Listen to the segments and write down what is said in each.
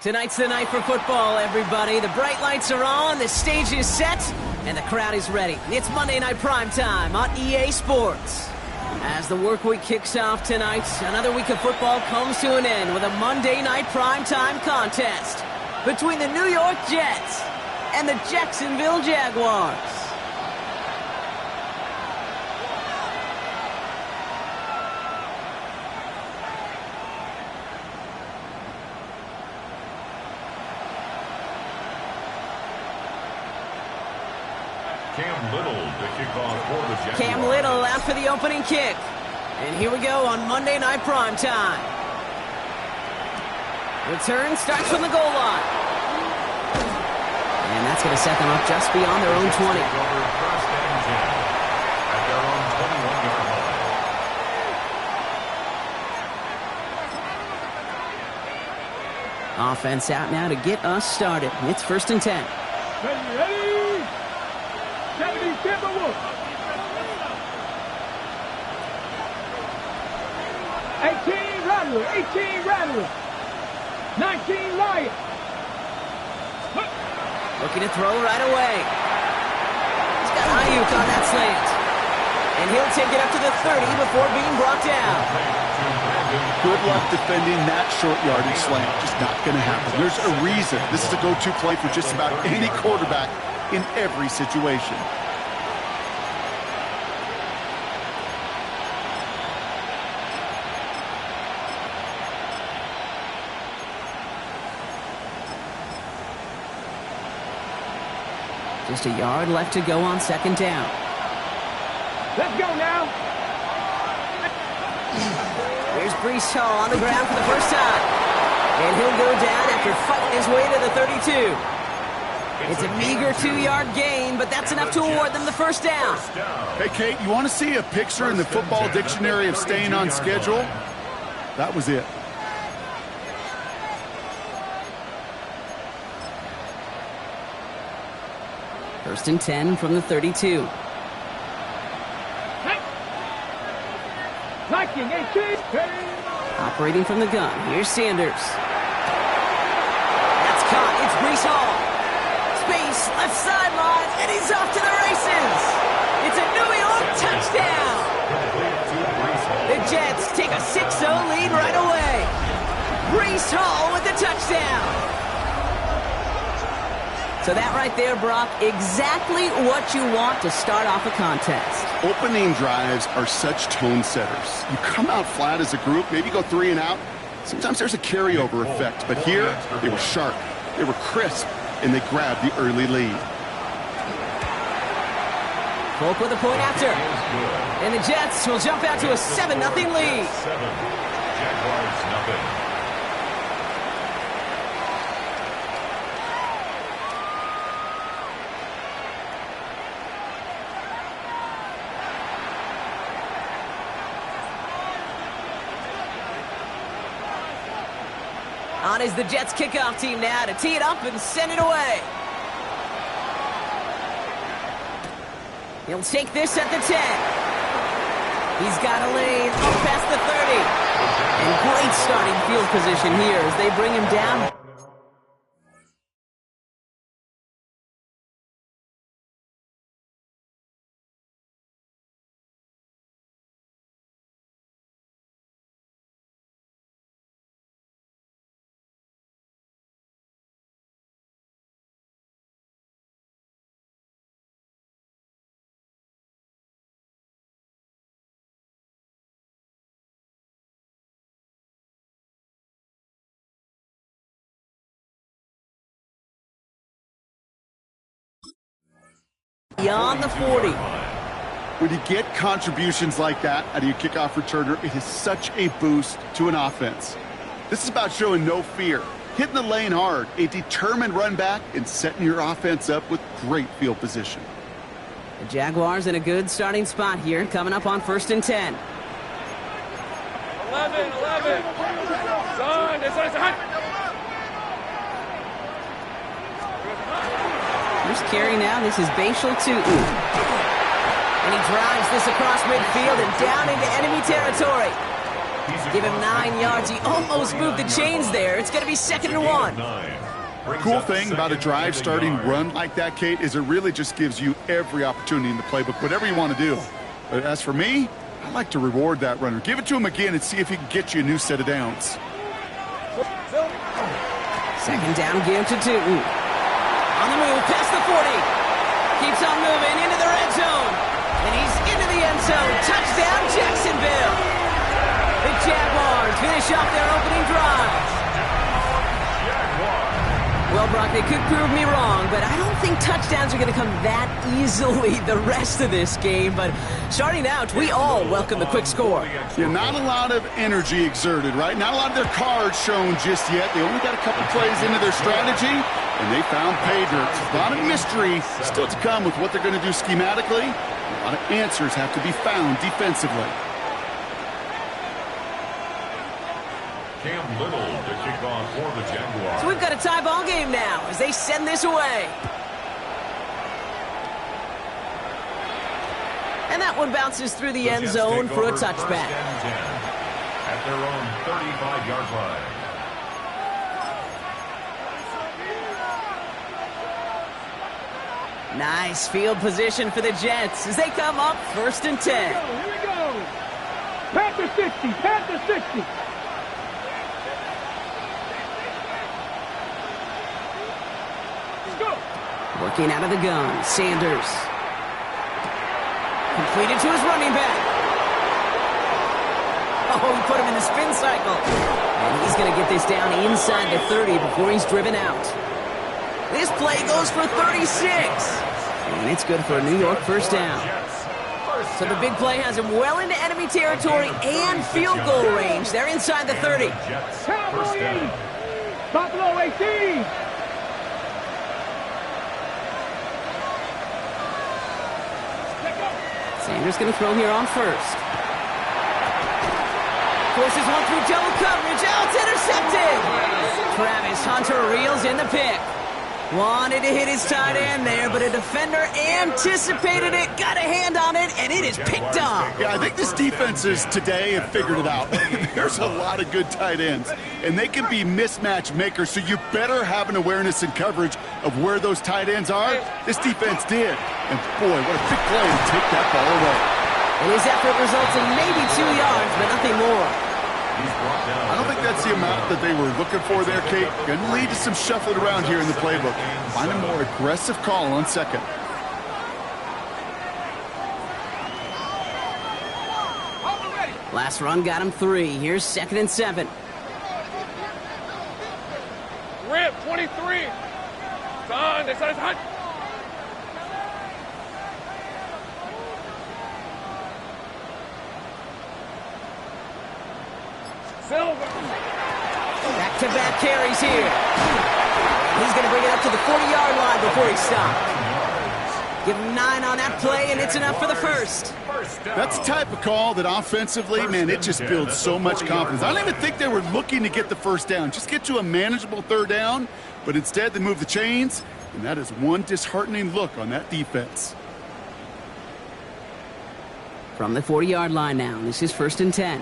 Tonight's the night for football, everybody. The bright lights are on, the stage is set, and the crowd is ready. It's Monday Night Primetime on EA Sports. As the work week kicks off tonight, another week of football comes to an end with a Monday Night Primetime contest between the New York Jets and the Jacksonville Jaguars. Cam Little out for the opening kick. And here we go on Monday Night Primetime. Return starts from the goal line. And that's going to set them up just beyond their own 20. Offense out now to get us started. It's 1st and 10. Ready? 18 Rattler, 18 Rattler, 19 Lion. Looking to throw right away. He's got Ayuk on that slant. And he'll take it up to the 30 before being brought down. Good luck defending that short yardage slant. Just not going to happen. There's a reason. This is a go-to play for just about any quarterback in every situation. Just a yard left to go on 2nd down. Let's go now. Here's Breece Hall on the ground for the first time. And he'll go down after fighting his way to the 32. It's a meager 2-yard gain, but that's enough to award them the first down. Hey, Kate, you want to see a picture in the football dictionary of staying on schedule? That was it. First and 10 from the 32. Operating from the gun. Here's Sanders. That's caught. It's Breece Hall. Space, left sideline, and he's off to the races. It's a New York touchdown. The Jets take a 6-0 lead right away. Breece Hall with the touchdown. So that right there, Brock, exactly what you want to start off a contest. Opening drives are such tone setters. You come out flat as a group, maybe go 3 and out. Sometimes there's a carryover effect, but here they were sharp, they were crisp, and they grabbed the early lead. Polk with a point after. And the Jets will jump out to a 7-0 lead. Jaguars nothing. On is the Jets kickoff team now to tee it up and send it away. He'll take this at the 10. He's got a lane up past the 30. And great starting field position here as they bring him down. Beyond the 40. When you get contributions like that out of your kickoff returner, it is such a boost to an offense. This is about showing no fear, hitting the lane hard, a determined run back, and setting your offense up with great field position. The Jaguars in a good starting spot here, coming up on 1st and 10. 11. First carry now, this is Bashal Tutin. And he drives this across midfield and down into enemy territory. Give him 9 yards. He almost moved the chains there. It's going to be 2nd and 1. Cool thing about a drive starting run like that, Kate, is it really just gives you every opportunity in the playbook, whatever you want to do. But as for me, I like to reward that runner. Give it to him again and see if he can get you a new set of downs. 2nd down, give to Tootin. On the move, past the 40. Keeps on moving into the red zone. And he's into the end zone. Touchdown, Jacksonville. The Jaguars finish off their opening drive. Well, Brock, they could prove me wrong, but I don't think touchdowns are going to come that easily the rest of this game. But starting out, we all welcome the quick score. Yeah, not a lot of energy exerted, right? Not a lot of their cards shown just yet. They only got a couple plays into their strategy, and they found pay dirt. A lot of mystery still to come with what they're going to do schematically. A lot of answers have to be found defensively. Cam Little to kick off for the Jaguars. So we've got a tie ball game now as they send this away. And that one bounces through the end zone for a touchback. At their own 35-yard line. Nice field position for the Jets as they come up 1st and 10. Here we go. Panther 60. Panther 60. Working out of the gun, Sanders. Completed to his running back. Oh, he put him in the spin cycle. And he's going to get this down inside the 30 before he's driven out. This play goes for 36. And it's good for a New York 1st down. So the big play has him well into enemy territory and field goal range. They're inside the 30. Cowboy 80. Buffalo 18. Sanders going to throw here on 1st. Forces one through double coverage. Oh, it's intercepted. Travis Hunter reels in the pick. Wanted to hit his tight end there, but a defender anticipated it, got a hand on it, and it is picked up. Yeah, I think this defenses today have figured it out. There's a lot of good tight ends, and they can be mismatch makers, so you better have an awareness and coverage of where those tight ends are. This defense did. And boy, what a big play to take that ball away. And his effort results in maybe 2 yards, but nothing more. I don't think that's the amount that they were looking for there, Kate. Going to lead to some shuffling around here in the playbook. Find a more aggressive call on 2nd. Last run got him 3. Here's 2nd and 7. Rip 23. Son, they said it's hot. Silver. Back-to-back carries here. He's going to bring it up to the 40-yard line before he stopped. Give him 9 on that play, and it's enough for the 1st. That's the type of call that offensively, man, it just builds so much confidence. I don't even think they were looking to get the 1st down. Just get to a manageable 3rd down, but instead they move the chains, and that is one disheartening look on that defense. From the 40-yard line now, this is 1st and 10.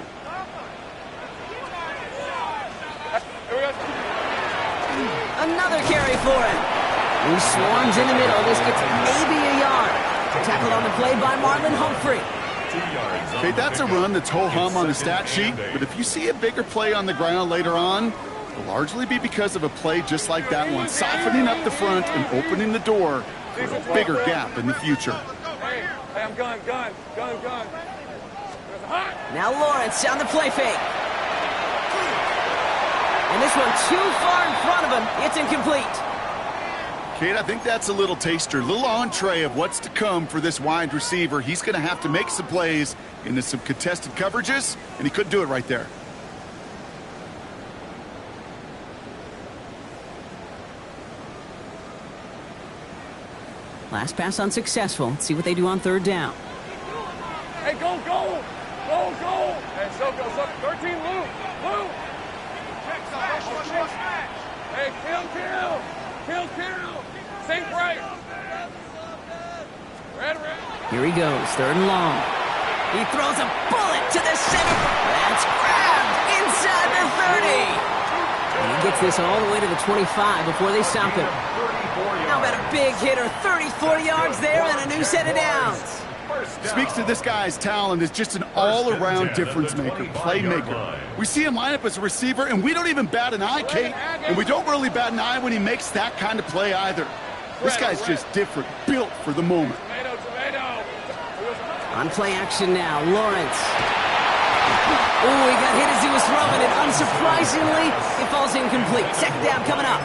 Another carry for him. He swarms in the middle. This gets maybe a yard. Tackled on the play by Marlon Humphrey. Okay, that's a run that's ho-hum on the stat sheet, but if you see a bigger play on the ground later on, it'll largely be because of a play just like that one, softening up the front and opening the door for a bigger gap in the future. Hey, I'm gun. Now Lawrence on the play fake. And this one too far in front of him. It's incomplete. Kate, I think that's a little taster, a little entree of what's to come for this wide receiver. He's going to have to make some plays into some contested coverages, and he couldn't do it right there. Last pass unsuccessful. Let's see what they do on 3rd down. Hey, go. Hey, so 13, Lou. Hey, kill. Sink right. Red. Here he goes, 3rd and long. He throws a bullet to the center. That's grabbed. Gets this all the way to the 25 before they stop him. How about a big hitter? 34 yards there and a new set of downs. Speaks to this guy's talent as just an all-around difference maker, playmaker. We see him line up as a receiver, and we don't even bat an eye, Kate. And we don't really bat an eye when he makes that kind of play either. This guy's just different, built for the moment. On play action now, Lawrence. Oh, he got hit as he was throwing it. Unsurprisingly, it falls incomplete. Second down coming up.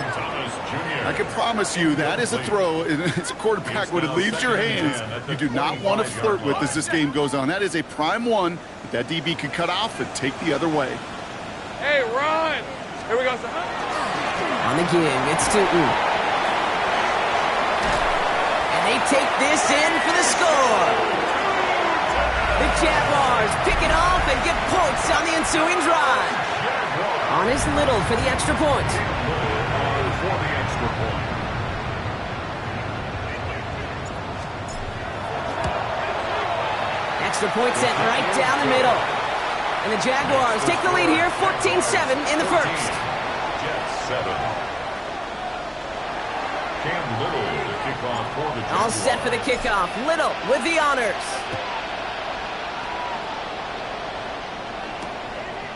I can promise you that is a throw. It's a quarterback when it leaves your hands. You do not want to flirt with as this game goes on. That is a prime one that DB can cut off and take the other way. Hey, run! Here we go. On the give, it's Tootin. And they take this in for the score. The Jaguars pick it off and get points on the ensuing drive. On is Little for the extra point. Extra point sent right down the middle. And the Jaguars take the lead here, 14-7 in the first. All set for the kickoff. Little with the honors.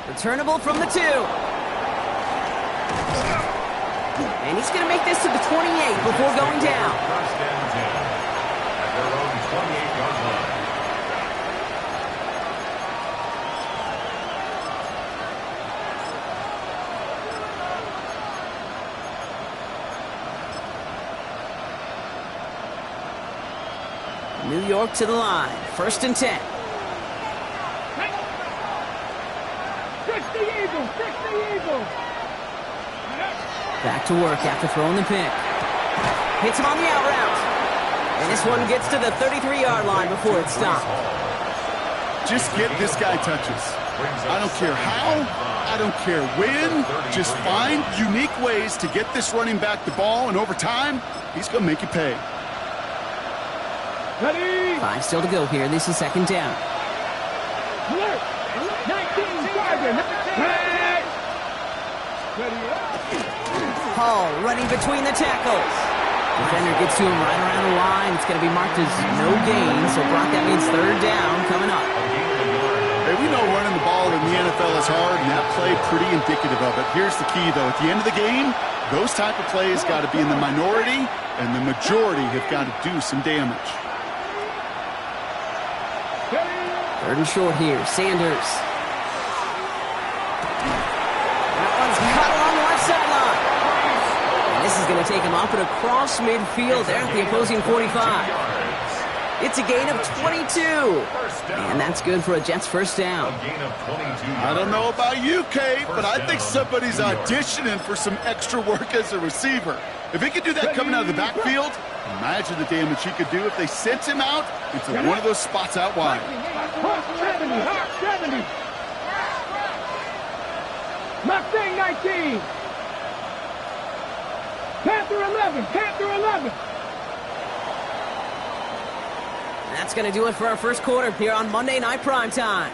Returnable from the 2. And he's going to make this to the 28 before going down. First and 10 at their own 28-yard line. New York to the line. First and 10. Back to work after throwing the pick. Hits him on the out route. And this one gets to the 33-yard line before it's stopped. Just get this guy touches. I don't care how, I don't care when. Just find unique ways to get this running back the ball, and over time, he's going to make you pay. Ready? 5 still to go here. This is second down. Alert! 19 target. Ready? Hall running between the tackles. Defender gets to him right around the line. It's going to be marked as no gain. So, Brock, that means third down coming up. Hey, we know running the ball in the NFL is hard, and that play pretty indicative of it. Here's the key, though. At the end of the game, those type of plays got to be in the minority, and the majority have got to do some damage. Third and short here. Sanders. That one's cut along the left sideline. And this is going to take him off and across midfield there at the opposing 45. It's a gain of 22. And that's good for a Jets first down. I don't know about you, Kate, but I think somebody's auditioning for some extra work as a receiver. If he could do that coming out of the backfield, imagine the damage he could do if they sent him out into one of those spots out wide. 70. Mustang 19. Panther 11. That's going to do it for our first quarter here on Monday Night Primetime.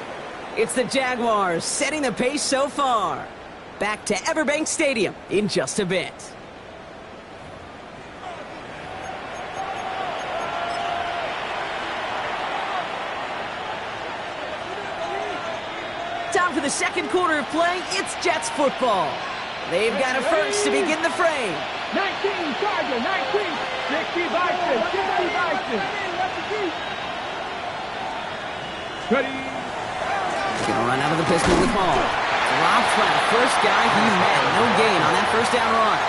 It's the Jaguars setting the pace so far. Back to Everbank Stadium in just a bit. Time for the second quarter of play. It's Jets football. They've got a first to begin the frame. 19 Charger, 19. 60 Bison. Ready? He's going to run out of the pistol with Hall. Rob flat, first guy he met. No gain on that first down run.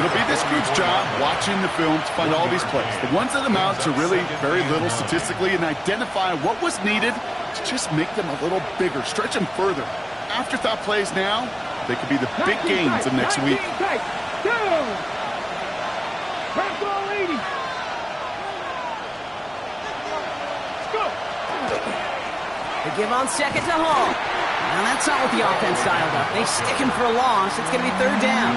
It'll be this group's job watching the film to find all these plays. The ones that amount to really very little statistically, and identify what was needed to just make them a little bigger, stretch them further. Afterthought plays now, they could be the big gains of next week. They give on second to Hall. Now that's not what the offense dialed up. They stick him for a loss. It's going to be third down.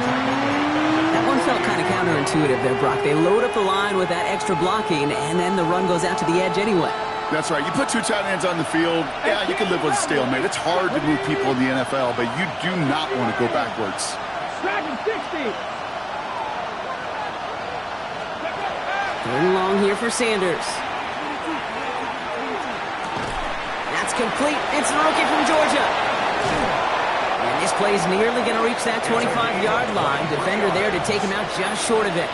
That one felt kind of counterintuitive there, Brock. They load up the line with that extra blocking, and then the run goes out to the edge anyway. That's right. You put two tight ends on the field, yeah, you can live with a stalemate. It's hard to move people in the NFL, but you do not want to go backwards. Dragon 60. Third and long here for Sanders. That's complete. It's the rookie from Georgia. And this play is nearly going to reach that 25-yard line. Defender there to take him out just short of it.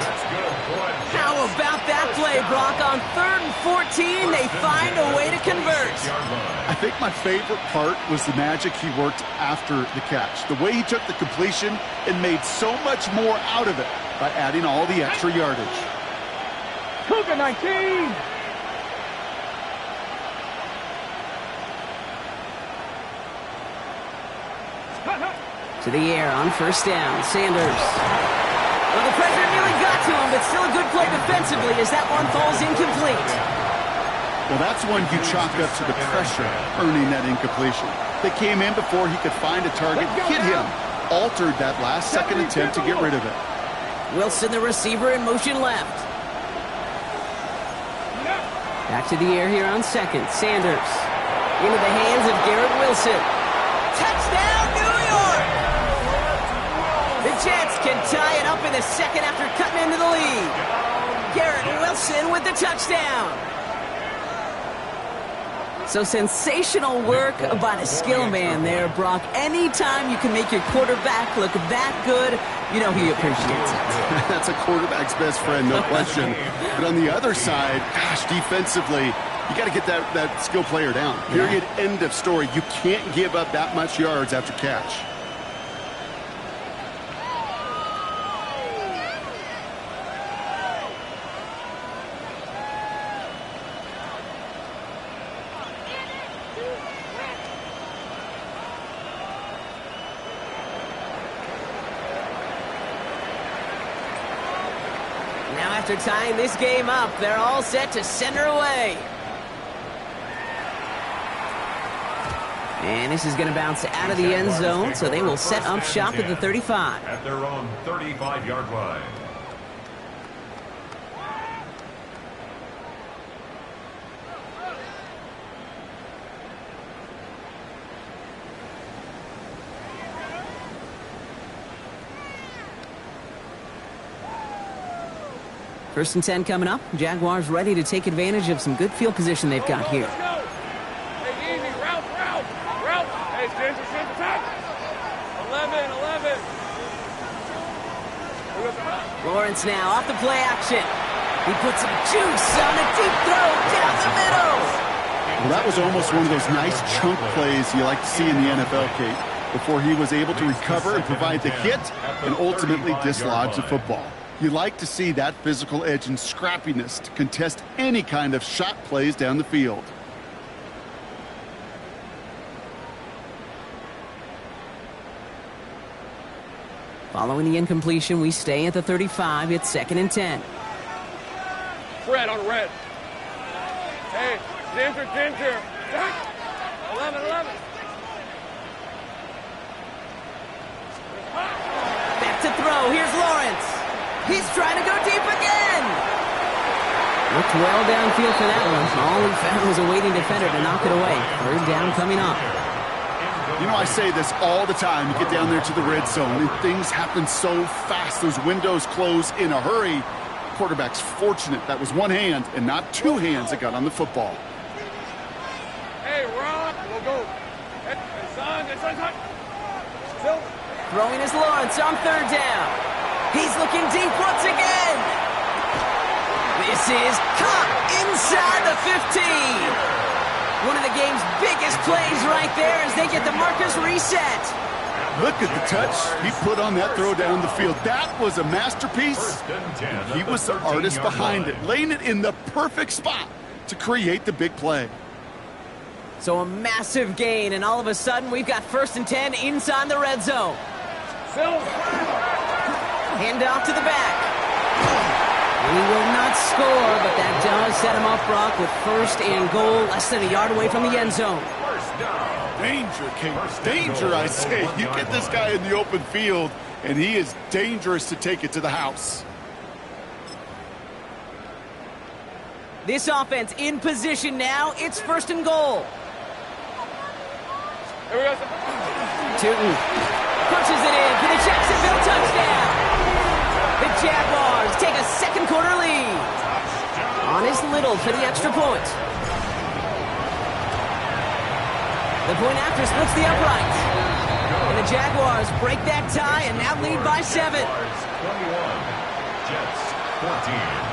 How about that play, Brock? On 3rd and 14, they find a way to convert. I think my favorite part was the magic he worked after the catch. The way he took the completion and made so much more out of it by adding all the extra yardage. Cougar 19. To the air on first down. Sanders. Well, the pressure nearly got to him, but still a good play defensively as that one falls incomplete. Well, that's one you chalk up to the pressure earning that incompletion. They came in before he could find a target, hit him, altered that last-second attempt to get rid of it. Wilson, the receiver, in motion left. Back to the air here on second. Sanders into the hands of Garrett Wilson. Touchdown, New York! The Jets can tie it up in the second after cutting into the lead. Garrett Wilson with the touchdown. So sensational work by the skill man there, Brock. Anytime you can make your quarterback look that good, you know he appreciates it. That's a quarterback's best friend, no question. But on the other side, gosh, defensively, you got to get that skill player down. Period, end of story. You can't give up that much yards after catch. Now after tying this game up, they're all set to send her away. And this is going to bounce out of the end zone, so they will set up shop at the 35. At their own 35-yard line. First and 10 coming up. Jaguars ready to take advantage of some good field position they've got here. Let's go. Hey, easy. Route. Hey, Ginger, touch. 11. Lawrence now off the play action. He puts some juice on a deep throw down the middle. Well, that was almost one of those nice chunk plays you like to see in the NFL, Kate, before he was able to recover and provide the hit and ultimately dislodge the football. You like to see that physical edge and scrappiness to contest any kind of shot plays down the field. Following the incompletion, we stay at the 35. It's 2nd and 10. Fred on red. Hey, Ginger. 11. Back to throw. Here's Lawrence. He's trying to go deep again. Looked well downfield for that one. All he found was a waiting defender to knock it away. 3rd down coming up. You know, I say this all the time. You get down there to the red zone, and things happen so fast. Those windows close in a hurry. Quarterback's fortunate that was one hand and not two hands that got on the football. Hey, Ron, we'll go. Hey, son. Silver. Throwing is Lawrence on 3rd down. He's looking deep once again. This is caught inside the 15. One of the game's biggest plays right there as they get the markers reset. Look at the touch he put on that throw down the field. That was a masterpiece. He was the artist behind it, laying it in the perfect spot to create the big play. So a massive gain, and all of a sudden we've got 1st and 10 inside the red zone. Hand off to the back. He will not score, but that does set him up, Brock, with 1st and goal, less than a yard away from the end zone. Danger, King. Danger, I say. You get this guy in the open field, and he is dangerous to take it to the house. This offense in position now. It's 1st and goal. Here we go. Tootin punches it in for the Jacksonville touchdown. Jaguars take a second quarter lead. On is Little for the extra point. The point after splits the upright. And the Jaguars break that tie and now lead by 7. 21, Jets 14.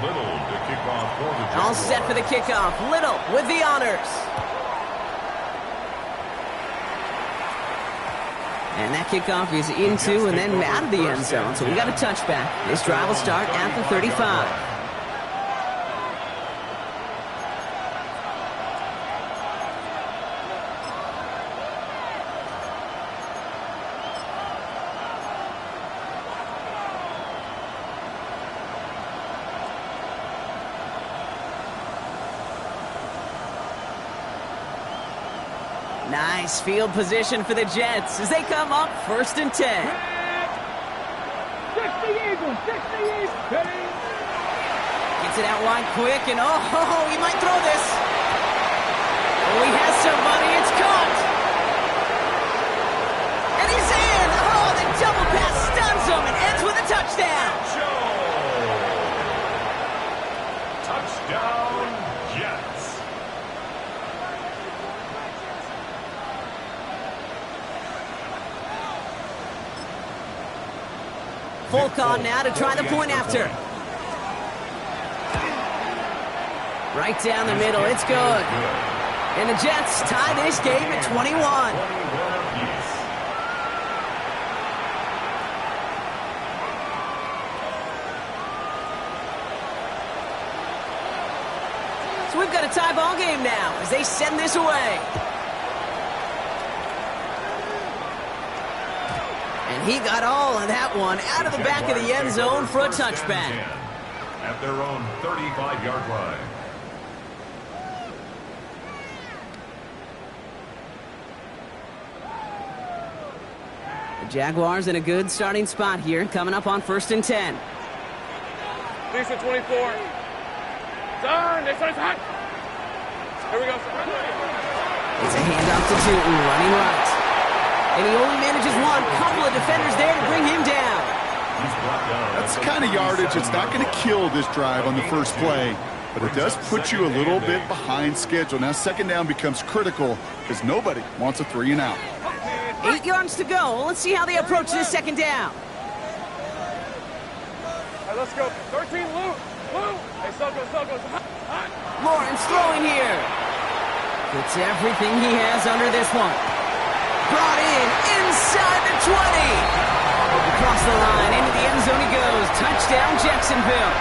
Little to kick off for the Jaguars. All set for the kickoff. Little with the honors. And that kickoff is into and then out of the end zone. So we got a touchback. This drive will start at the 35. Nice field position for the Jets as they come up 1st and 10. 60 Eagles, 60 Eagles. Gets it out wide quick and he might throw this. Oh, he has somebody, it's caught. And he's in. Oh, the double pass stuns him and ends with a touchdown. Touchdown, Jets. Full con now to try the point after. Right down the middle, it's good. And the Jets tie this game at 21. So we've got a tie ball game now as they send this away. And he got all of that one out of the back of the end zone for a touchback. At their own 35-yard line. The Jaguars in a good starting spot here, coming up on 1st and 10. Lisa 24. Turn. Next time it's hot. Here we go. It's a handoff to Newton, running right. And he only manages one. Couple of defenders there to bring him down. That's the kind of yardage it's not going to kill this drive on the first play, but it does put you a little bit behind schedule. Now 2nd down becomes critical because nobody wants a 3 and out. 8 yards to go. Let's see how they approach this 2nd down. All right, let's go. 13, Lou. Hey, Selko. Hot. Lawrence throwing here. Gets everything he has under this one. Brought in inside the 20. Across the line, into the end zone he goes. Touchdown, Jacksonville.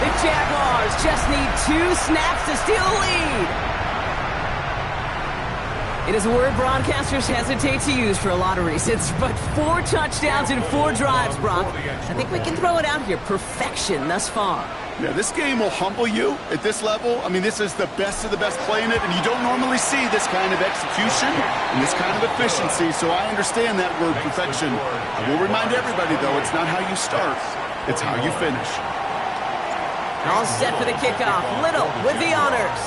The Jaguars just need 2 snaps to steal the lead. It is a word broadcasters hesitate to use for a lot of reasons, but 4 touchdowns in 4 drives, Brock. I think we can throw it out here. Perfection thus far. Yeah, this game will humble you at this level. I mean, this is the best of the best playing it, and you don't normally see this kind of execution and this kind of efficiency, so I understand that word perfection. I will remind everybody, though, it's not how you start, it's how you finish. All set for the kickoff. Little with the honors.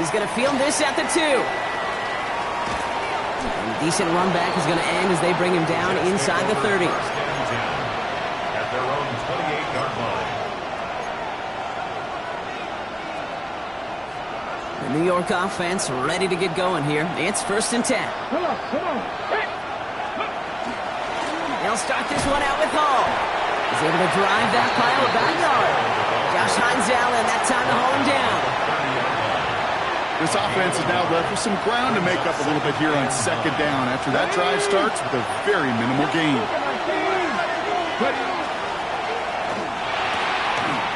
He's going to field this at the 2. And a decent run back is going to end as they bring him down inside the 30. At their own 28-yard line. The New York offense ready to get going here. It's 1st and 10. Come on. Hey. They'll start this one out with Hall. He's able to drive that pile about a yard. Josh Hines Allen, that time to haul him down. This offense is now left with some ground to make up a little bit here on 2nd down after that drive starts with a very minimal gain.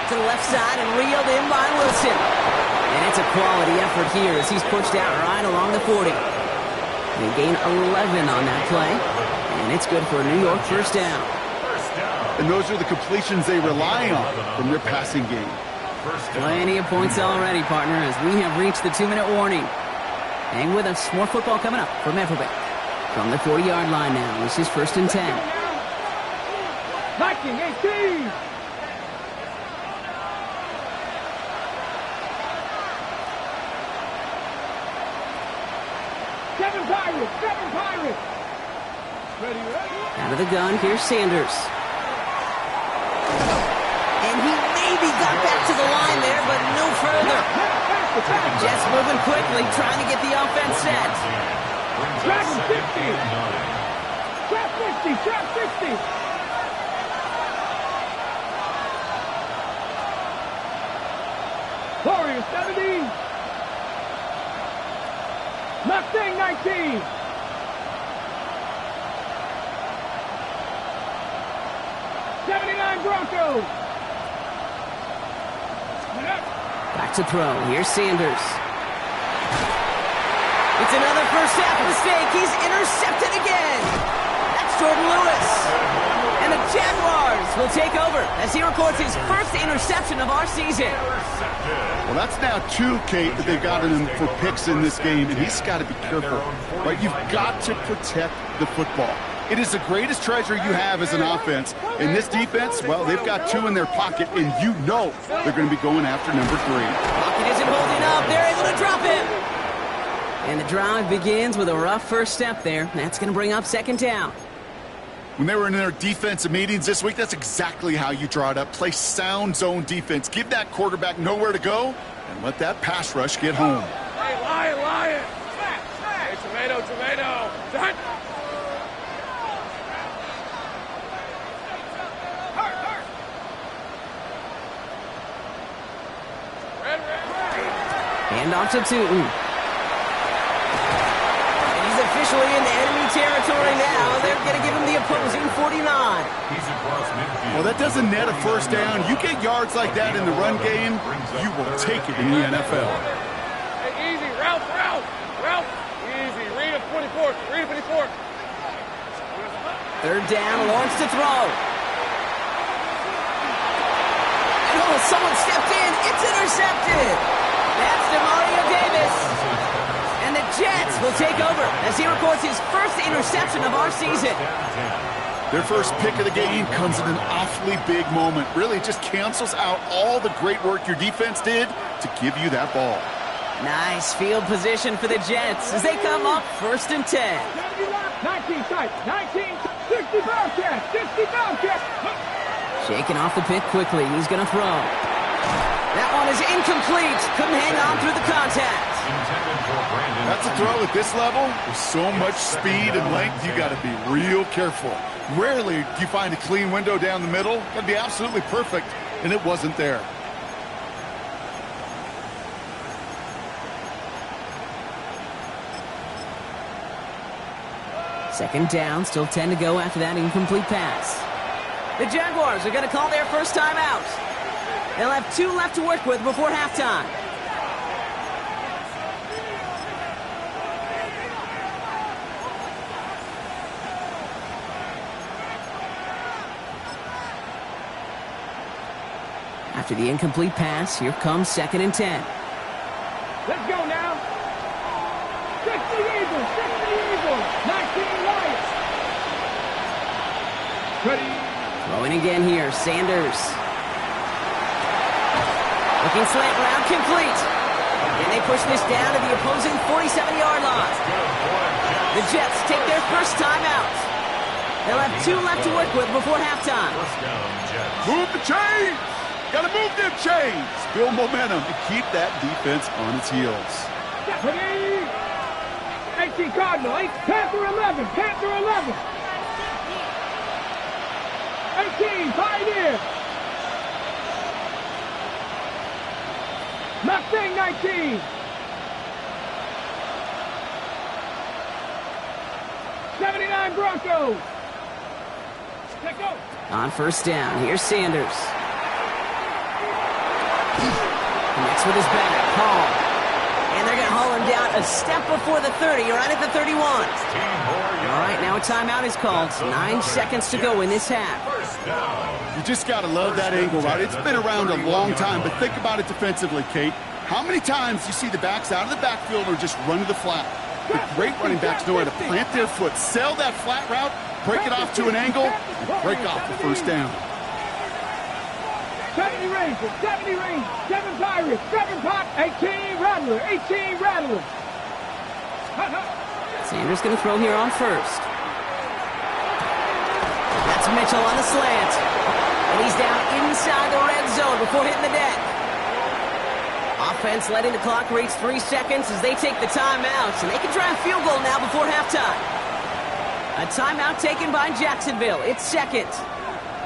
To the left side and reeled in by Wilson. And it's a quality effort here as he's pushed out right along the 40. They gain 11 on that play. And it's good for a New York 1st down. And those are the completions they rely on from their passing game. Plenty of points already, partner, as we have reached the 2-minute warning. Hang with us. More football coming up from Everbeck. From the 40-yard line now, this is 1st and 10. 19-18. Seven Pirates. Ready. Out of the gun, here's Sanders. And he maybe got back to the line there, but no further. Jets moving quickly, trying to get the offense set. Trap 50. Trap 60. Warriors 70. Mustang 19. Broncos. Back to throw. Here's Sanders. It's another first half mistake. He's intercepted again. That's Jordan Lewis. And the Jaguars will take over as he records his first interception of our season. Well, that's now 2, Kate, that they've gotten him for picks in this game, and he's got to be careful. Right? You've got to protect the football. It is the greatest treasure you have as an offense. In this defense, well, they've got 2 in their pocket, and you know they're going to be going after number 3. Pocket isn't holding up. They're able to drop him. And the drive begins with a rough first step there. That's going to bring up 2nd down. When they were in their defensive meetings this week, that's exactly how you draw it up. Play sound zone defense. Give that quarterback nowhere to go, and let that pass rush get home. Hey, Lion. Hey, tomato. Done. Hand off to Tootin. And he's officially in enemy territory now. They're going to give him the opposing 49. Well, that doesn't net a first down. You get yards like that in the run game, you will take it in the NFL. Hey, easy. Ralph. Easy. Read a 24. 3rd down, Lawrence to throw. Oh, someone stepped in. It's intercepted. That's DeMario Davis. And the Jets will take over as he records his first interception of our season. Their first pick of the game comes in an awfully big moment. Really just cancels out all the great work your defense did to give you that ball. Nice field position for the Jets as they come up 1st and 10. 19 tight. 60 Bobcats. Shaking off the pick quickly. He's going to throw. That one is incomplete. Couldn't hang on through the contact. That's a throw at this level. With so much speed and length, you got to be real careful. Rarely do you find a clean window down the middle. Got to be absolutely perfect, and it wasn't there. Second down, still 10 to go after that incomplete pass. The Jaguars are going to call their first timeout. They'll have 2 left to work with before halftime. After the incomplete pass, here comes 2nd and 10. Let's go now. 60 Eagles. 19 Lions. Ready. Throwing again here, Sanders. Looking slant route complete. And they push this down to the opposing 47-yard line. The Jets take their first timeout. They'll have 2 left to work with before halftime. Move the chains! Gotta move them chains! Build momentum and keep that defense on its heels. Ready. 18 Cardinal. Panther 11. 18 Pioneer. Mustang 19. 79 Broncos. Let's go. On first down, here's Sanders. Connects with his back, Paul. And they're going to haul him down a step before the 30, right at the 31. All right, now a timeout is called. 9 seconds to go in this half. You just got to love that angle route. It's been around a long time, but think about it defensively, Kate. How many times you see the backs out of the backfield or just run to the flat? The great running backs know how to plant their foot, sell that flat route, break it off to an angle, and break off the first down. 70 Rangers, 70 Rangers, 7 Pirates, 7 Pop, 18 Rattler, 18 Rattler. Sanders going to throw here on first. That's Mitchell on the slant. And he's down inside the red zone before hitting the deck. Offense letting the clock reach 3 seconds as they take the timeouts. And they can try a field goal now before halftime. A timeout taken by Jacksonville. It's second.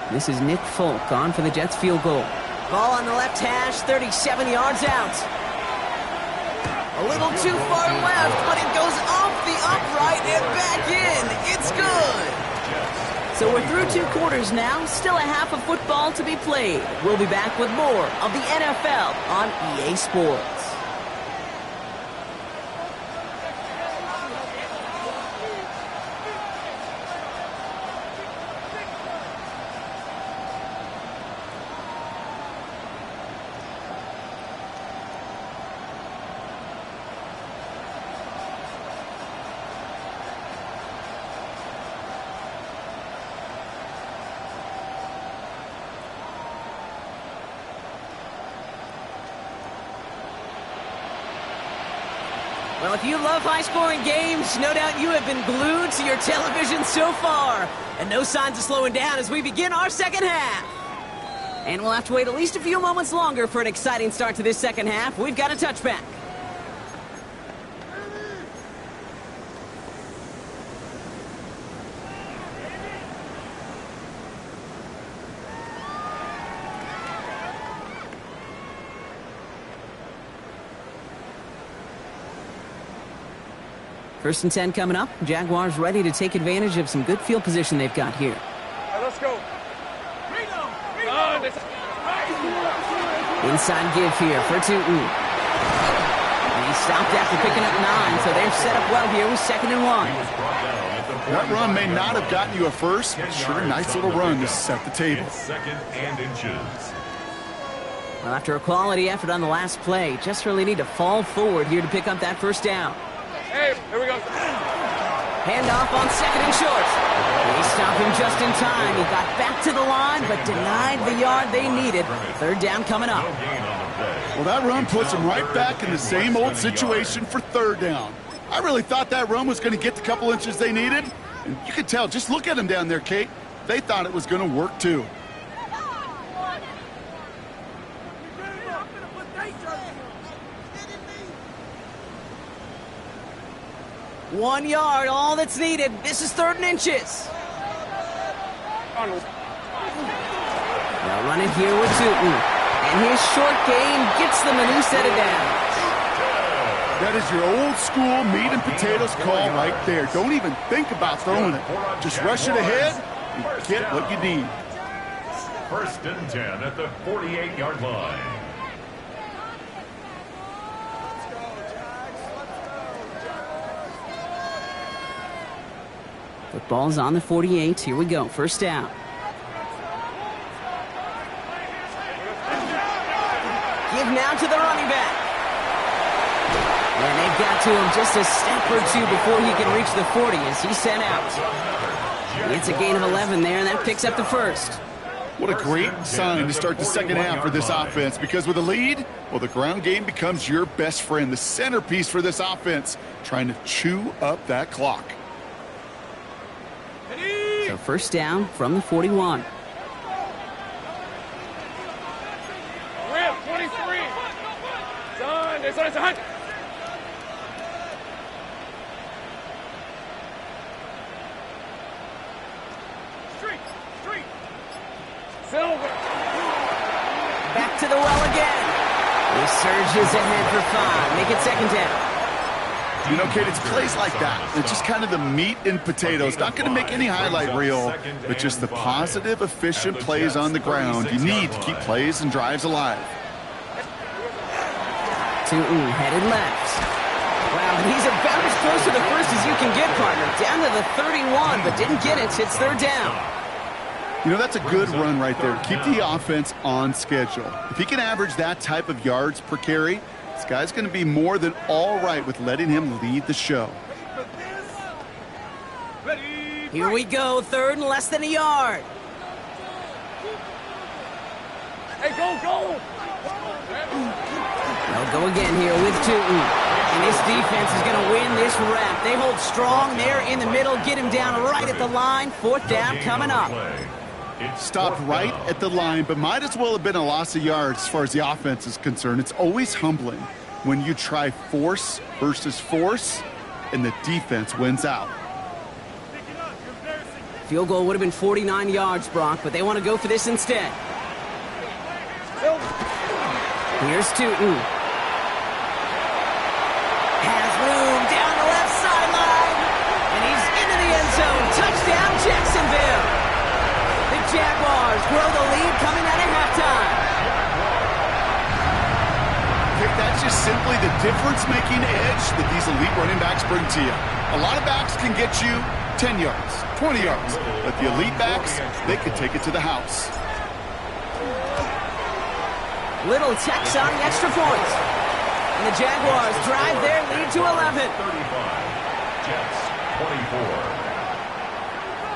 This is Nick Folk on for the Jets field goal. Ball on the left hash, 37 yards out. A little too far left, but it goes off the upright and back in. It's good. So we're through 2 quarters now, still a half of football to be played. We'll be back with more of the NFL on EA Sports. Well, if you love high-scoring games, no doubt you have been glued to your television so far. And no signs of slowing down as we begin our second half. And we'll have to wait at least a few moments longer for an exciting start to this second half. We've got a touchback. First and 10 coming up. Jaguars ready to take advantage of some good field position they've got here. Let's go. Inside give here for Tootin. And he stopped after picking up 9, so they're set up well here with 2nd and 1. That run may not have gotten you a first, but sure, nice little run to set the table. 2nd and inches. Well, after a quality effort on the last play, just really need to fall forward here to pick up that first down. Hey, here we go. Handoff on 2nd and short. They stopped him just in time. He got back to the line, but denied the yard they needed. 3rd down coming up. Well, that run puts them right back in the same old situation for 3rd down. I really thought that run was going to get the couple inches they needed. And you could tell, just look at them down there, Kate. They thought it was going to work too. One yard, all that's needed. This is 3rd and inches. Now running here with Tootin. And his short game gets them a new set of downs. That is your old school meat and potatoes call right there. Don't even think about throwing it. Just rush it ahead and get what you need. 1st and 10 at the 48-yard line. Football's on the 48. Here we go. 1st down. Give now to the running back. And they've got to him just a step or 2 before he can reach the 40 as he's sent out. It's a gain of 11 there, and that picks up the 1st. What a great sign to start the second half for this offense, because with a lead, well, the ground game becomes your best friend, the centerpiece for this offense, trying to chew up that clock. So 1st down from the 41. Rip, 23. Son, it's on, it's on. Street. Silver. Back to the well again. He surges ahead for 5. Make it 2nd down. You know, Kate, it's plays like that. It's just kind of the meat and potatoes. Not going to make any highlight reel, but just the positive, efficient plays on the ground. You need to keep plays and drives alive. Tootin headed left. Wow, he's about as close to the 1st as you can get, partner. Down to the 31, but didn't get it. It's 3rd down. You know, that's a good run right there. Keep the offense on schedule. If he can average that type of yards per carry, this guy's going to be more than all right with letting him lead the show. Here we go, third and less than a yard. Hey, go! They'll go again here with Tootin. And this defense is going to win this rep. They hold strong there in the middle, get him down right at the line. Fourth down coming up. Stopped right at the line, but might as well have been a loss of yards as far as the offense is concerned. It's always humbling when you try force versus force, and the defense wins out. Field goal would have been 49 yards, Brock, but they want to go for this instead. Here's Tootin. Has room down the left sideline. And he's into the end zone. Touchdown, Jacksonville. The Jaguars grow the lead coming out of halftime. That's just simply the difference-making edge that these elite running backs bring to you. A lot of backs can get you 10 yards, 20 yards, but the elite backs, they can take it to the house. Little tacks on the extra point. And the Jaguars drive their lead to 11. 35, Jets 24.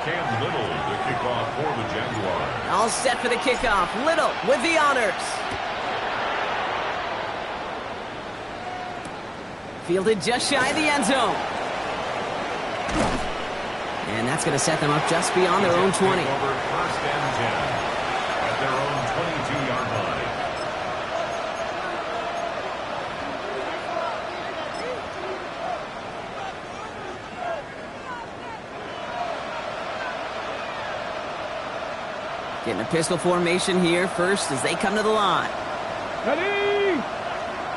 Cam Little, the kickoff for the Jaguars. All set for the kickoff. Little with the honors. Fielded just shy of the end zone. And that's going to set them up just beyond their own 20. Over first and 10 at their own 22-yard line. Getting a pistol formation here first as they come to the line. Ready?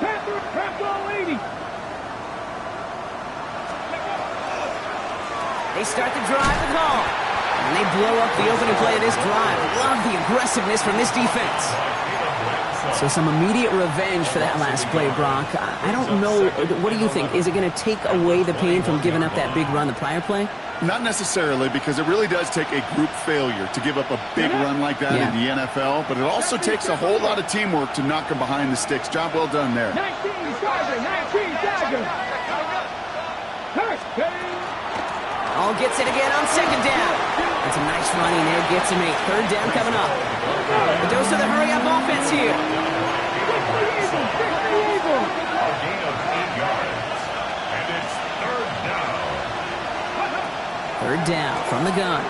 Pass all 80. They start the drive with Hall. And they blow up the opening play of this drive. Love the aggressiveness from this defense. So some immediate revenge for that last play, Brock. I don't know. What do you think? Is it going to take away the pain from giving up that big run the prior play? Not necessarily, because it really does take a group failure to give up a big run like that in the NFL, but it also takes a whole lot of teamwork to knock them behind the sticks. Job well done there. 19 Dodger. All gets it again on second down. That's a nice running there. Gets him a third down coming up. A dose of the hurry-up offense here. A gain of 8 yards. And it's third down. Third down from the gun.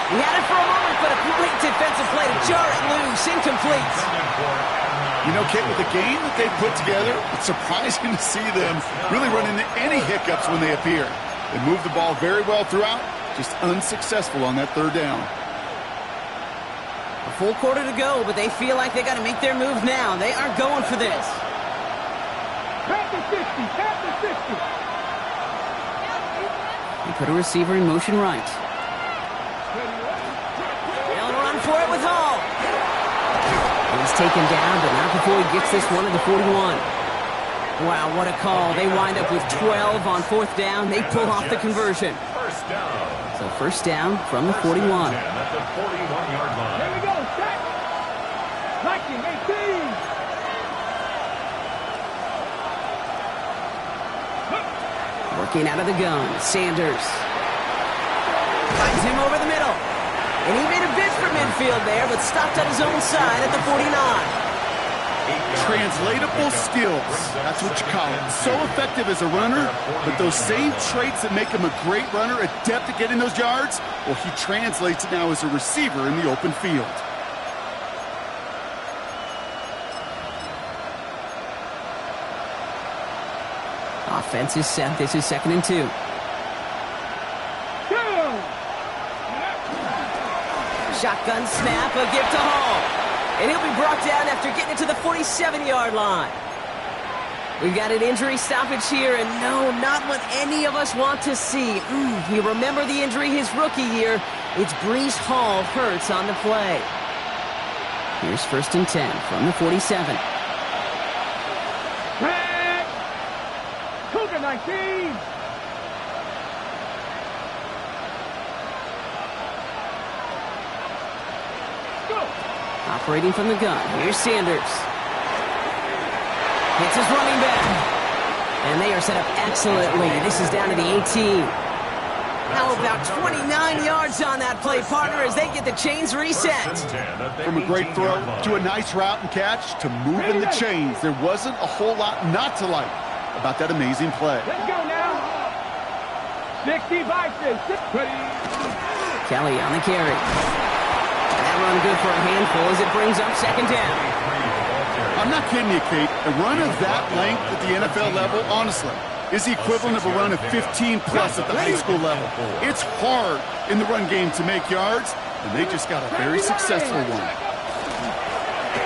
He had it for a moment, but a great defensive play to jar it loose. Incomplete. You know, Kit, with the game that they've put together, it's surprising to see them really run into any hiccups when they appear. They move the ball very well throughout, just unsuccessful on that third down. A full quarter to go, but they feel like they got to make their move now. They are going for this. Pass the 60. They put a receiver in motion right. They'll run for it with Hall. He's taken down, but not before he gets this one to the 41. Wow, what a call. They wind up with 12 on fourth down. They pull off the conversion. First down. So first down from the 41. At the 41-yard line. Here we go, set. 19, 18. Working out of the gun, Sanders. Finds him over the middle. And he made a bid for midfield there, but stopped on his own side at the 49. Translatable skills. That's what you call it. So effective as a runner, but those same traits that make him a great runner, adept at getting those yards, well, he translates it now as a receiver in the open field. Offense is set. This is 2nd and 2. Shotgun snap, a gift to Hall. And he'll be brought down after getting it to the 47-yard line. We've got an injury stoppage here, and no, not what any of us want to see. You remember the injury his rookie year. It's Breece Hall hurts on the play. Here's 1st and 10 from the 47. Cougar 19. Operating from the gun. Here's Sanders. Hits his running back. And they are set up excellently. This is down to the 18. How about 29 yards on that play, partner, as they get the chains reset. From a great throw to a nice route and catch to moving the chains, there wasn't a whole lot not to like about that amazing play. Let's go now. 60 boxes. Kelly on the carry. That run good for a handful as it brings up second down. I'm not kidding you, Kate. A run of that length at the NFL level, honestly, is the equivalent of a run of 15-plus at the high school level. It's hard in the run game to make yards, and they just got a very successful one.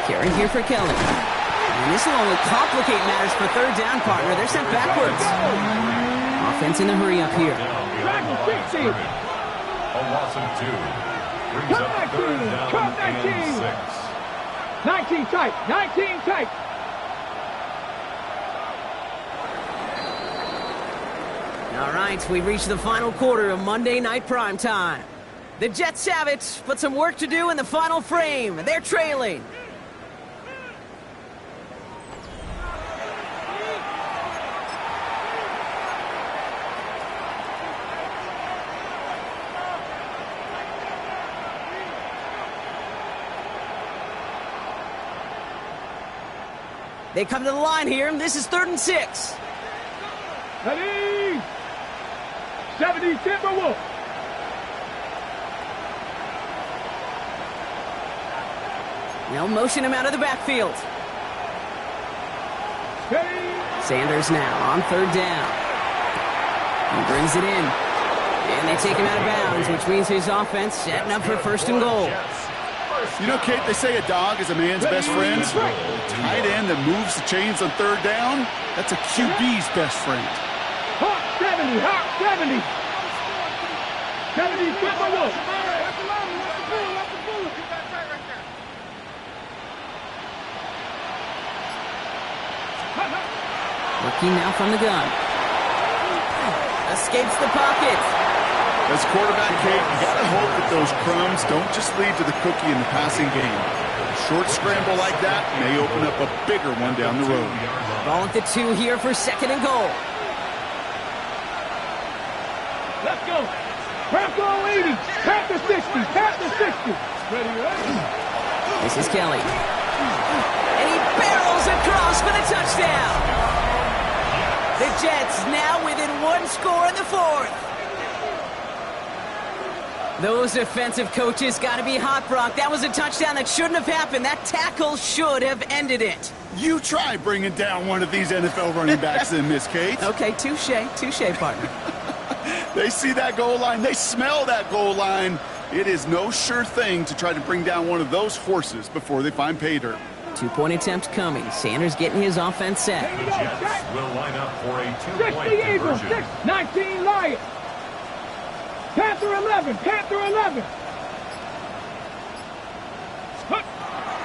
Carry here for Kelly. And this will only complicate matters for third down, partner. They're sent backwards. Offense in the hurry up here. A loss of 2. Brings up third down and 6. 19 tight. 19 tight. All right, we reached the final quarter of Monday Night Primetime. The Jets have it, but some work to do in the final frame. They're trailing. They come to the line here. This is 3rd and 6. Ready? 70 Timberwolves. They'll motion him out of the backfield. Ready? Sanders now on 3rd down. He brings it in. And they take him out of bounds, which means his offense setting up for 1st and goal. You know, Kate, they say a dog is a man's best friend. A tight end that moves the chains on 3rd down, that's a QB's best friend. Hawk 70, Hawk 70. 70 Timberwolves. Looking now from the gun. Escapes the pocket. As quarterback, Kate, you gotta hope that those crumbs don't just lead to the cookie in the passing game. A short scramble like that may open up a bigger one down the road. Ball at the 2 here for 2nd and goal. Let's go. Panther 80. Panther 60. Panther 60. Ready, ready. This is Kelly. And he barrels across for the touchdown. The Jets now within 1 score in the 4th. Those defensive coaches got to be hot, Brock. That was a touchdown that shouldn't have happened. That tackle should have ended it. You try bringing down one of these NFL running backs in, Miss Kate. Okay, touche, partner. They see that goal line. They smell that goal line. It is no sure thing to try to bring down one of those horses before they find pay dirt. 2-point attempt coming. Sanders getting his offense set. The Jets will line up for a 2-point 60 Eagles. conversion. 19 Lions. Panther 11. Panther 11.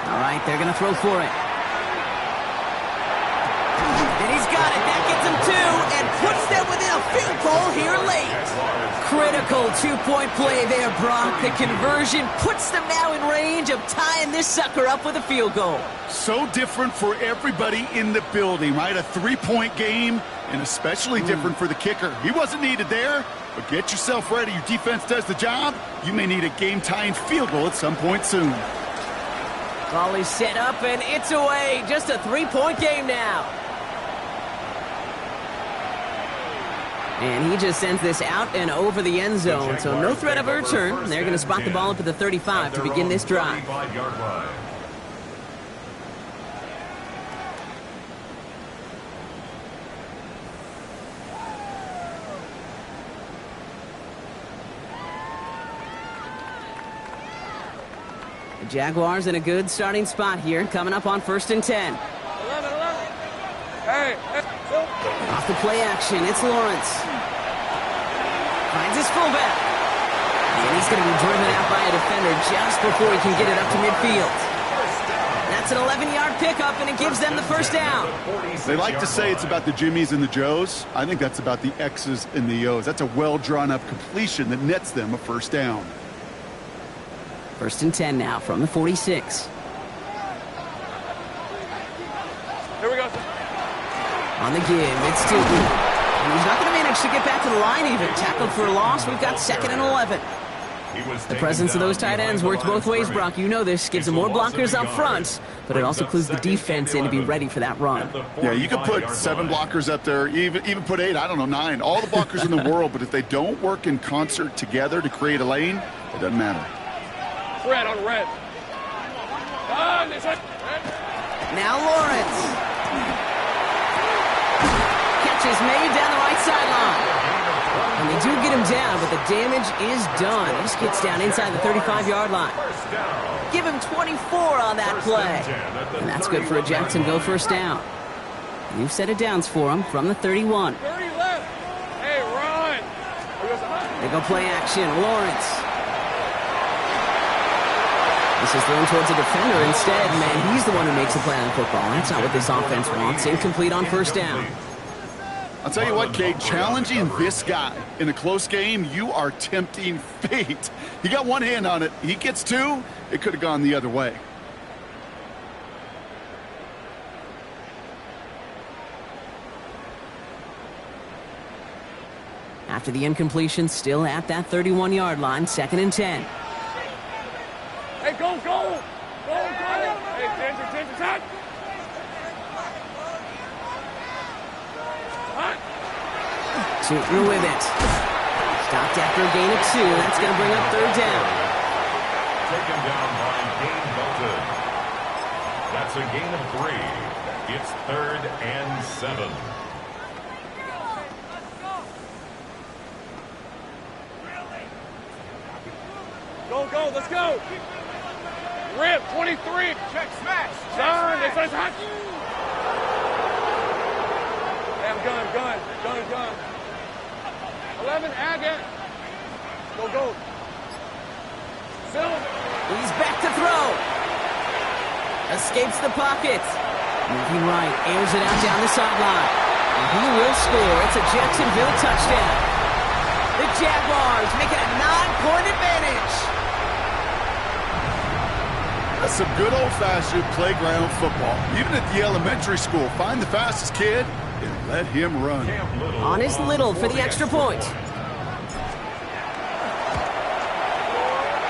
All right, they're going to throw for it. And he's got it. That gets him 2 and puts them within a field goal here late. Critical 2-point play there, Brock. The conversion puts them now in range of tying this sucker up with a field goal. So different for everybody in the building, right? A 3-point game, and especially different for the kicker. He wasn't needed there, but get yourself ready. Your defense does the job. You may need a game-tying field goal at some point soon. Ball is set up, and it's away. Just a 3-point game now. And he just sends this out and over the end zone, so no threat of a return. They're going to spot the ball up at the 35 to begin this drive. The Jaguars in a good starting spot here, coming up on 1st and 10. 11. Hey. Off the play action, it's Lawrence. Finds his fullback. And he's going to be driven out by a defender just before he can get it up to midfield. That's an 11-yard pickup, and it gives them the 1st down. They like to say it's about the Jimmies and the Joes. I think that's about the X's and the O's. That's a well-drawn-up completion that nets them a 1st down. 1st and 10 now from the 46. On the give, it's Doogie. And he's not going to manage to get back to the line even. Tackled for a loss. We've got 2nd and 11. The presence of those tight ends works both ways, Brock. You know this. Gives them more blockers up front, but it also clues the defense in to be ready for that run. Yeah, you could put 7 blockers up there, even put 8, I don't know, 9. All the blockers in the world, but if they don't work in concert together to create a lane, it doesn't matter. Red on red. Now Lawrence. Catch is made down the right sideline. And they do get him down, but the damage is done. He just gets down inside the 35-yard line. Give him 24 on that play. And that's good for a Jacksonville first down. New set of downs for him from the 31. 30 left. Hey, run. They go play action. Lawrence. This is thrown towards a defender instead. Man, he's the one who makes the play on football. That's not what this offense wants. Incomplete on first down. I'll tell you what, Kate, challenging this guy in a close game, you are tempting fate. He got one hand on it. He gets 2. It could have gone the other way. After the incompletion, still at that 31-yard line, 2nd and 10. Hey, go, go. Go, go. Hey, attention, touch. Shooting with it. Stopped after a gain of 2. That's going to bring up 3rd down. Taken down by Dane Belton. That's a gain of 3. It's 3rd and 7. Go, go, let's go. Rip, 23. Check, smash. Done. It's hot. Hey, I'm gun. 11, Agate. Go, go. Phil. He's back to throw. Escapes the pocket. Moving right, airs it out down the sideline. And he will score. It's a Jacksonville touchdown. The Jaguars make it a 9-point advantage. That's some good old-fashioned playground football. Even at the elementary school, find the fastest kid and let him run. On his Little for the extra point.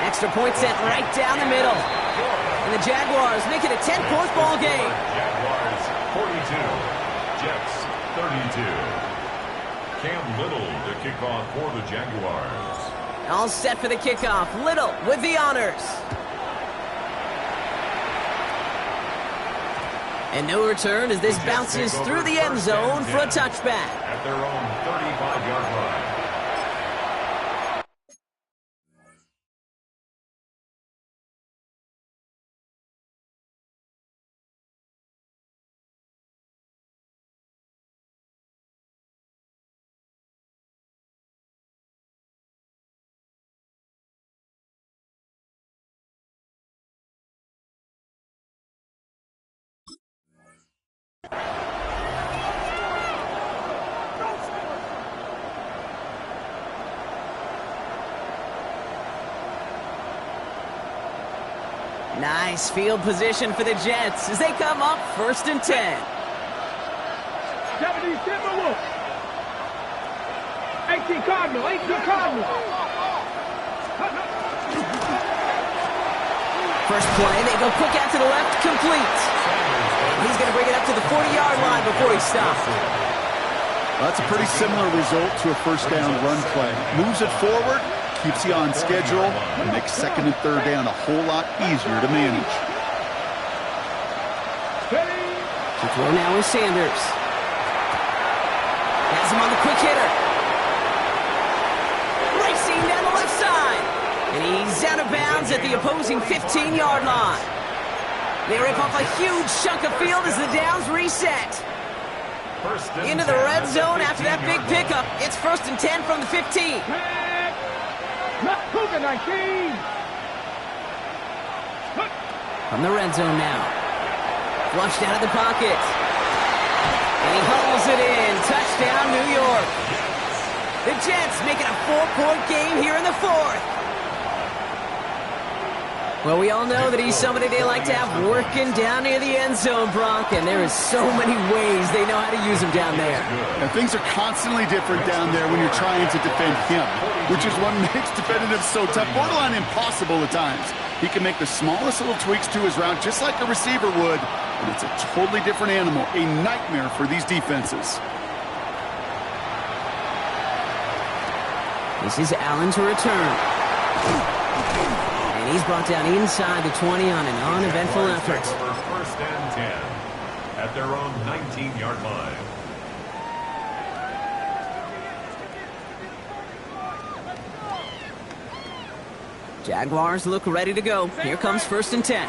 Extra point sent right down the middle. And the Jaguars make it a 10-point ball game. Jaguars 42, Jets 32. Cam Little to kick off for the Jaguars. All set for the kickoff. Little with the honors. And no return as this bounces through the end zone for a touchback. At their own 35-yard line. Nice field position for the Jets as they come up 1st and 10. Japanese Timberwolves. 18 Cardinal. First play, they go quick out to the left, complete. He's going to bring it up to the 40-yard line before he stops. That's a pretty similar result to a first down run play. Moves it forward, keeps you on schedule, and makes 2nd and 3rd down a whole lot easier to manage. To throw now is Sanders. Has him on the quick hitter. Racing down the left side. And he's out of bounds at the opposing 15-yard line. They rip off a huge chunk of field as the downs reset. Into the red zone after that big pickup. It's 1st and 10 from the 15. From the red zone now. Flushed out of the pocket. And he hauls it in. Touchdown, New York. The Jets make it a 4-point game here in the 4th. Well, we all know that he's somebody they like to have working down near the end zone, Brock, and there is so many ways they know how to use him down there. And things are constantly different down there when you're trying to defend him, which is what makes defending him so tough, borderline impossible at times. He can make the smallest little tweaks to his route just like a receiver would, and it's a totally different animal, a nightmare for these defenses. This is Allen to return. And he's brought down inside the 20 on an uneventful effort. First and 10 at their own 19-yard line. Jaguars look ready to go. Here comes 1st and 10.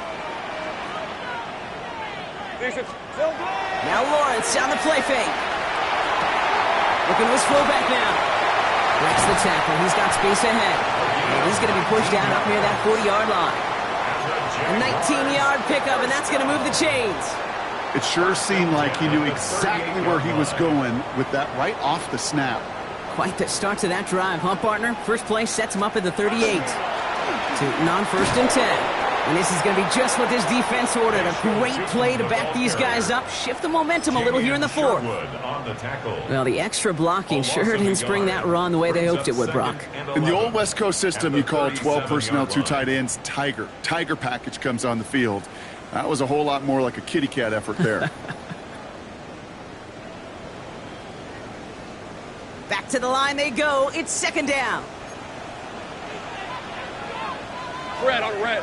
Now Lawrence down the play fake. Looking to his fullback now. Breaks the tackle. He's got space ahead. And he's going to be pushed down up near that 40-yard line. A 19-yard pickup, and that's going to move the chains. It sure seemed like he knew exactly where he was going with that right off the snap. Quite the start to that drive, huh, partner? First play sets him up at the 38. Tootin on 1st and 10. And this is going to be just what this defense ordered. A great play to back these guys up, shift the momentum a little here in the 4th. Well, the extra blocking sure didn't spring that run the way they hoped it would, Brock. In the old West Coast system, you call 12 personnel, 2 tight ends, Tiger. Tiger package comes on the field. That was a whole lot more like a kitty cat effort there. Back to the line they go. It's 2nd down. Red on red.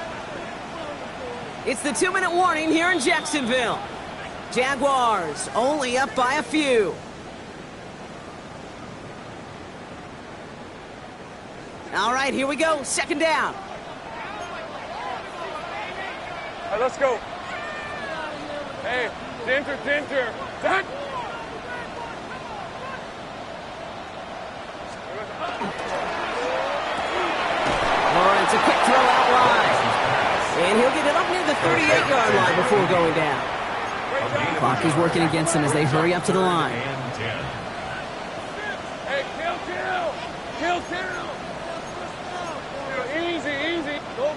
It's the 2-minute warning here in Jacksonville. Jaguars only up by a few. All right, here we go. 2nd down. All right, let's go. Hey, Dinter. Zach. Lawrence, a quick throw out wide. And he'll get it up near the 38-yard line before going down. Clock is working against them as they hurry up to the line. Hey, kill. Easy. Go.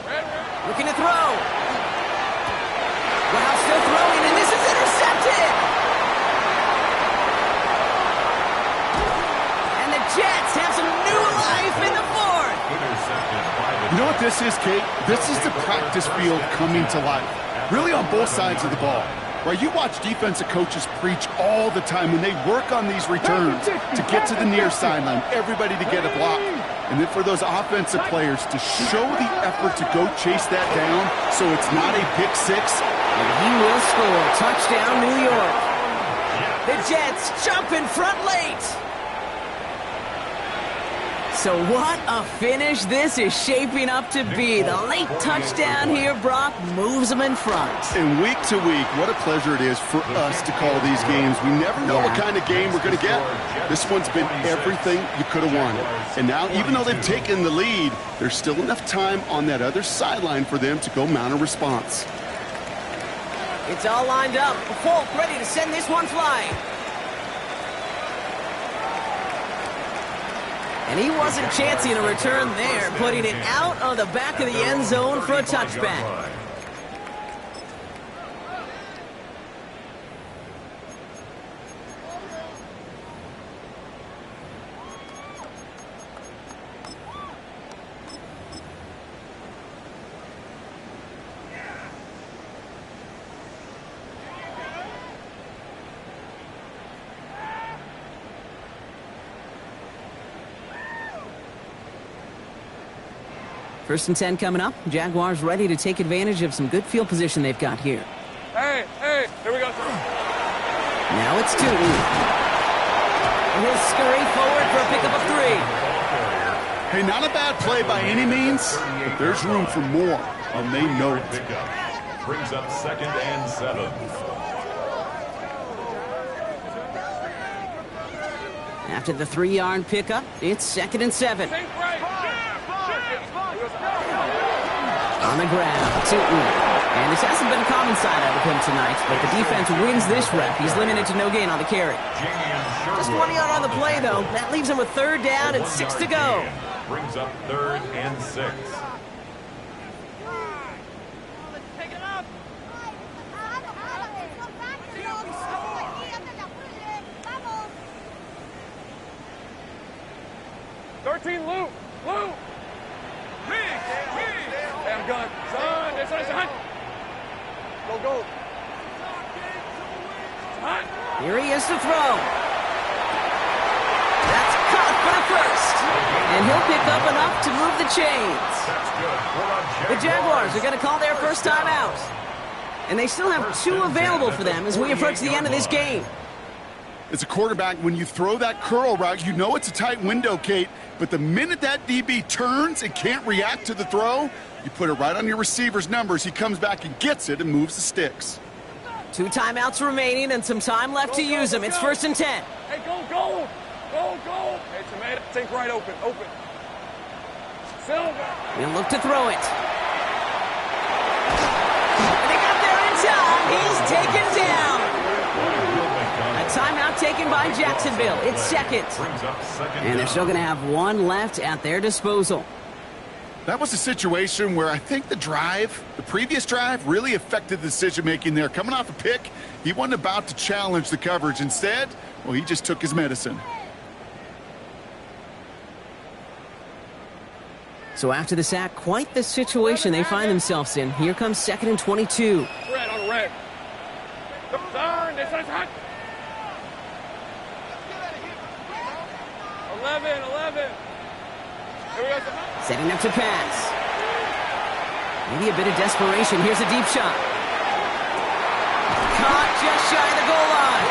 Red. Looking to throw. Wow, still throwing, and this is intercepted. And the Jets have some new life in the 4th. You know what this is, Kate? This is the practice field coming to life. Really on both sides of the ball. Right, you watch defensive coaches preach all the time when they work on these returns to get to the near sideline, everybody to get a block. And then for those offensive players to show the effort to go chase that down so it's not a pick 6. And he will score. Touchdown, New York. The Jets jump in front late. So what a finish this is shaping up to be. The late touchdown here, Brock, moves them in front. And week to week, what a pleasure it is for us to call these games. We never know what kind of game we're going to get. This one's been everything you could have wanted. And now, even though they've taken the lead, there's still enough time on that other sideline for them to go mount a response. It's all lined up. Folk ready to send this one flying. And he wasn't chancing a return there, putting it out of the back of the end zone for a touchback. First and 10 coming up. Jaguars ready to take advantage of some good field position they've got here. Hey, here we go. Now it's Tootin. And he'll scurry forward for a pickup of 3. Hey, not a bad play by any means, but there's room for more, and they know it. Brings up 2nd and 7. After the 3-yard pickup, it's 2nd and 7. On the ground, Tootin. And this hasn't been a common side out of him tonight, but the defense wins this rep. He's limited to no gain on the carry. Just 1 yard on the play, though. That leaves him with 3rd down and 6 to go. brings up 3rd and 6. Take it up. 13, Lou. Hey, I'm gone. Son, son. Go. Son. Here he is to throw. That's caught for the first. And he'll pick up enough to move the chains. That's good for The Jaguars are going to call their first time out. And they still have 2 available for them as we approach the end of this game. As a quarterback, when you throw that curl route, you know it's a tight window, Kate. But the minute that DB turns and can't react to the throw, you put it right on your receiver's numbers. He comes back and gets it and moves the sticks. 2 timeouts remaining and some time left to use them. It's 1st and 10. Hey, go. Hey, Tomato, think right open. Silver. He'll look to throw it. And they got there in time. He's taken down. A timeout taken by Jacksonville. It's 2nd. And they're still going to have 1 left at their disposal. That was a situation where I think the previous drive, really affected the decision-making there. Coming off a pick, he wasn't about to challenge the coverage. Instead, well, he just took his medicine. So after the sack, quite the situation they find themselves in. Here comes 2nd and 22. Red on red. Turn. This is hot. 11. Here we go. Setting up to pass. Maybe a bit of desperation. Here's a deep shot. Caught just shy of the goal line.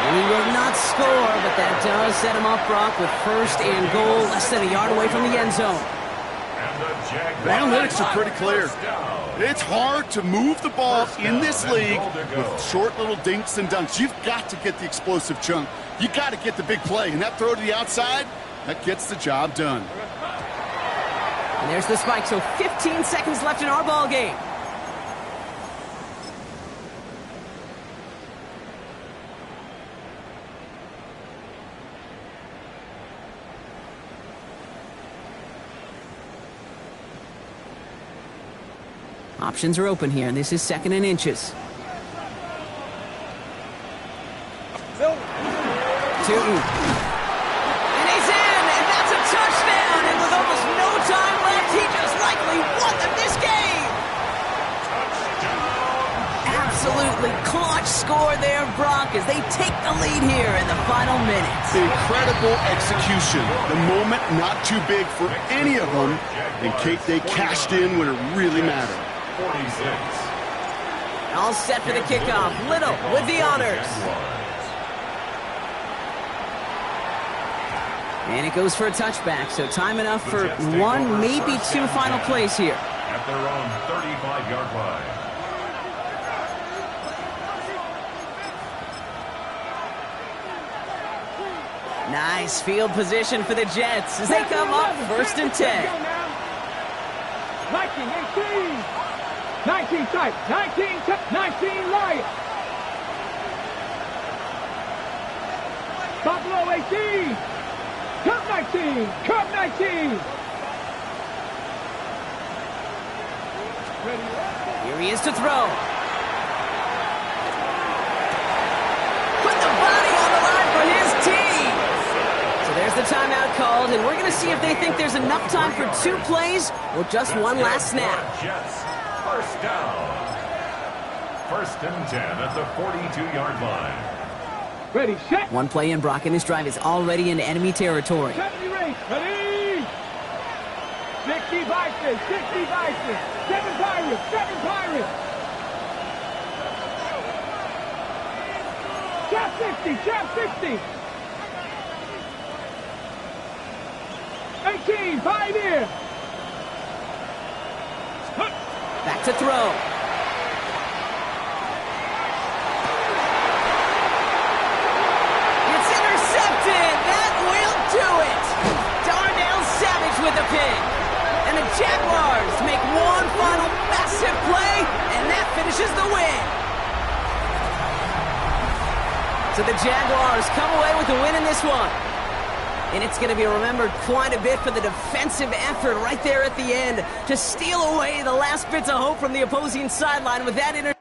And he will not score, but that does set him up, Brock, with 1st and goal, less than a yard away from the end zone. The analytics are pretty clear. It's hard to move the ball in this league with short little dinks and dunks. You've got to get the explosive chunk. You got to get the big play. And that throw to the outside, that gets the job done. And there's the spike, so 15 seconds left in our ball game. Options are open here, and this is 2nd and inches. Tootin. And he's in, and that's a touchdown. And with almost no time left, he just likely won them this game. Absolutely clutch score there, Brock, as they take the lead here in the final minutes. Incredible execution. The moment not too big for any of them. And Kate, they cashed in when it really mattered. 46. All set for the kickoff. Little with the honors. And it goes for a touchback, so time enough for 1, maybe 2 final plays here. At their own 35-yard line. Nice field position for the Jets as they come up 1st and 10. 19 tight, 19 light. Buffalo 18. Cup 19. Here he is to throw. Put the body on the line for his team. So there's the timeout called, and we're going to see if they think there's enough time for 2 plays or just 1 last snap. Jets, 1st down. 1st and 10 at the 42-yard line. Ready, set. 1 play in, Brock, and this drive is already into enemy territory. 70 race, ready. 60 Vikings, 7 Pirates. Chap 60. 18, Pioneer. Back to throw. It's intercepted. That will do it. Darnell Savage with the pick. And the Jaguars make 1 final massive play, and that finishes the win. So the Jaguars come away with the win in this one. And it's going to be remembered quite a bit for the defensive effort right there at the end to steal away the last bits of hope from the opposing sideline with that